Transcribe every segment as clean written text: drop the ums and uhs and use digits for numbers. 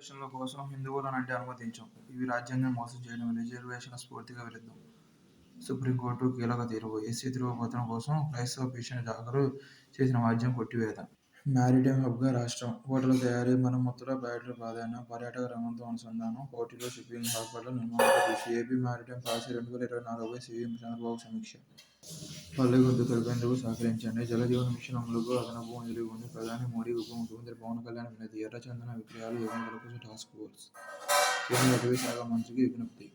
రిజర్వేషన్ల కోసం హిందువులనంటే అనుమతించం. ఇవి రాజ్యాంగాన్ని మోసం చేయడం, రిజర్వేషన్ల స్ఫూర్తికి విరుద్ధం. సుప్రీంకోర్టు కీలక తీర్పు ఎస్సీ ధృవపత్రం కోసం క్రైస్తవ పెన్షన్దారులు చేసిన వాద్యం కొట్టివేత. మారిటైమ్ హబ్గా రాష్ట్రం. ఓటర్ల తయారీ, మరమ్మతుల, బ్యాలెట్ల ప్రాధాన్యం, పర్యాటక రంగంతో అనుసంధానం, పోర్టులు, షిప్పింగ్ హార్బర్ల నిర్మాణంపై దృష్టి. ఏపీ మారిటైమ్ పాలసీ 2024పై సీఎం చంద్రబాబు సమీక్ష. పల్లె గొంతు తొలిపేందుకు సహకరించండి. జలజీవన్ మిషన్ అమలుకు అదనపు నిధులు ఇవ్వండి. ప్రధాని మోడీకి ఉప ముఖ్యమంత్రి పవన్ కళ్యాణ్ వినతి. ఎర్రచందన విక్రయాలు ఎగుమతులకు టాస్క్ ఫోర్స్. కేంద్ర అటవీ శాఖ మంత్రికి విజ్ఞప్తి.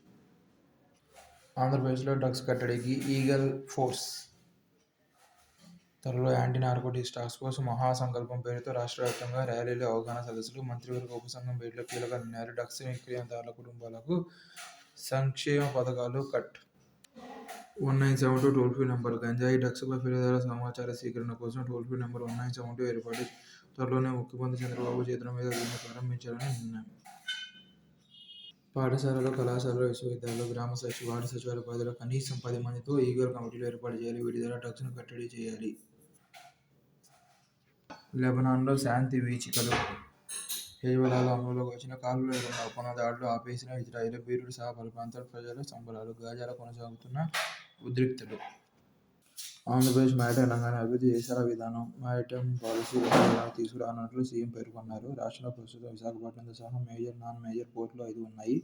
ఆంధ్రప్రదేశ్లో డ్రగ్స్ కట్టడికి ఈగల్ ఫోర్స్. త్వరలో యాంటీ నార్కోటిక్స్ టాస్క్ ఫోర్స్ మహాసంకల్పం పేరుతో రాష్ట్ర వ్యాప్తంగా ర్యాలీలు, అవగాహన సదస్సులు. మంత్రివర్గ ఉపసంఘం భేటీలో కీలక నిర్ణయాలు. డ్రగ్స్ విక్రయదారుల కుటుంబాలకు సంక్షేమ పథకాలు కట్. 1972 toll free number. గంజాయి, డ్రగ్స్పై ఫిర్యాదుల సమాచార సేకరణ కోసం టోల్ ఫ్రీ నంబర్ 1972 ఏర్పాటు. త్వరలోనే ముఖ్యమంత్రి చంద్రబాబు చేతుల మీదుగా దీన్ని ప్రారంభించాలని నిర్ణయం. పాఠశాలలు, కళాశాలలు, విశ్వవిద్యాలయాలు, గ్రామ వార్డు సచివాలయ పరిధిలో కనీసం 10 మందితో ఈగల్ కమిటీలు ఏర్పాటు చేయాలి. వీటి ద్వారా డ్రగ్స్ను కట్టడి చేయాలి. లెబనాన్లో శాంతి వీచికలు. హెజ్బొల్లాలో అమలులోకి వచ్చిన కాల్పుల విరమణ ఒప్పందం. దాడులు ఆపేసిన ఇజ్రాయెల్. బీరుట్ సహా పలు ప్రాంతాల ప్రజలు సంబరాలు. గాజాలో కొనసాగుతున్న ఉద్రిక్తతలు. ఆంధ్రప్రదేశ్ మారిటైమ్ రంగాన్ని అభివృద్ధి చేసేలా విధానం, మారిటైమ్ పాలసీ రూపకల్పనకు తీసుకురానున్నట్లు సీఎం పేర్కొన్నారు. రాష్ట్రంలో ప్రస్తుతం విశాఖపట్నంతో సహా మేజర్, నాన్ మేజర్ పోర్టులు 5 ఉన్నాయి.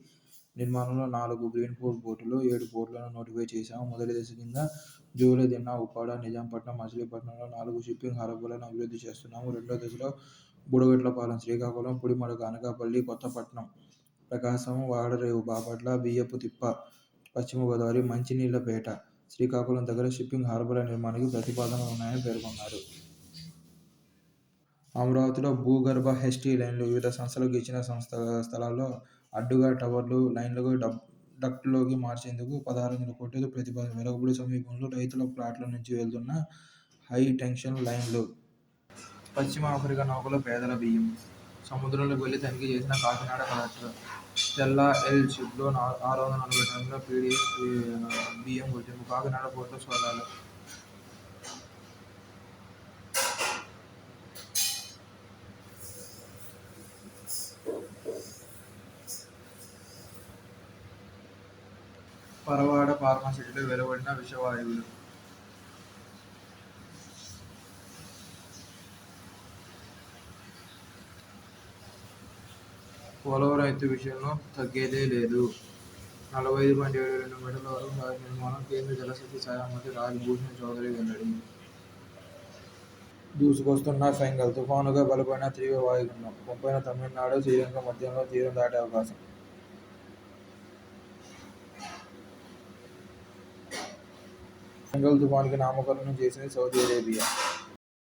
నిర్మాణంలో 4 గ్రీన్ఫీల్డ్ పోర్టులు, 7 పోర్టులను నోటిఫై చేశాము. మొదటి దశ కింద జూలదిన్న, ఉప్పాడ, నిజాంపట్నం, మచిలీపట్నంలో 4 షిప్పింగ్ హార్బర్లను అభివృద్ధి చేస్తున్నాము. రెండో దశలో బుడగట్లపాలెం, శ్రీకాకుళం, పుడిమడక, అనకాపల్లి, కొత్తపట్నం, ప్రకాశం, వాడరేవు, బాపట్ల, బియ్యపుతిప్ప, పశ్చిమ గోదావరి, మంచినీళ్లపేట, శ్రీకాకుళం దగ్గర షిప్పింగ్ హార్బర్ల నిర్మాణానికి ప్రతిపాదనలు ఉన్నాయని పేర్కొన్నారు. అమరావతిలో భూగర్భ హెచ్టీ లైన్లు. వివిధ సంస్థలకు ఇచ్చిన స్థలాల్లో అడ్డుగా టవర్లు, లైన్లను డక్ట్లోకి మార్చేందుకు 1600 కోట్లతో ప్రతిపాదన. వెలగపూడి సమీపంలో రైతుల ప్లాట్ల నుంచి వెళ్తున్న హై టెన్షన్ లైన్లు. పశ్చిమ ఆఫ్రికా నౌకలో పేదల బియ్యం. సముద్రంలోకి వెళ్లి తనిఖీ చేసిన కాకినాడ కలెక్టర్. తెల్ల ఎల్ షిప్లో 640 టన్నుల పీడీఎస్ బియ్యం గుర్తింపు. కాకినాడ పోర్టులో సోదాలు. పరవాడ ఫార్మాసిటీలో వెలువడిన విషవాయువులు. పోలవరం ఎత్తు విషయంలో తగ్గేదే లేదు. 45.72 మీటర్ల వరకు ప్రాజెక్టు నిర్మాణం. కేంద్ర జలశక్తి శాఖ మంత్రి రాజ్భూషణ్ చౌదరి వెల్లడి. దూసుకొస్తున్న ఫెంగల్. తుఫానుగా బలపడిన తీవ్ర వాయుగుండం. ముంపైన తమిళనాడు, శ్రీలంక మధ్యంలో తీరం దాటే అవకాశం. ఫెంగల్ తుఫానుకి నామకరణం చేసింది సౌదీ అరేబియా.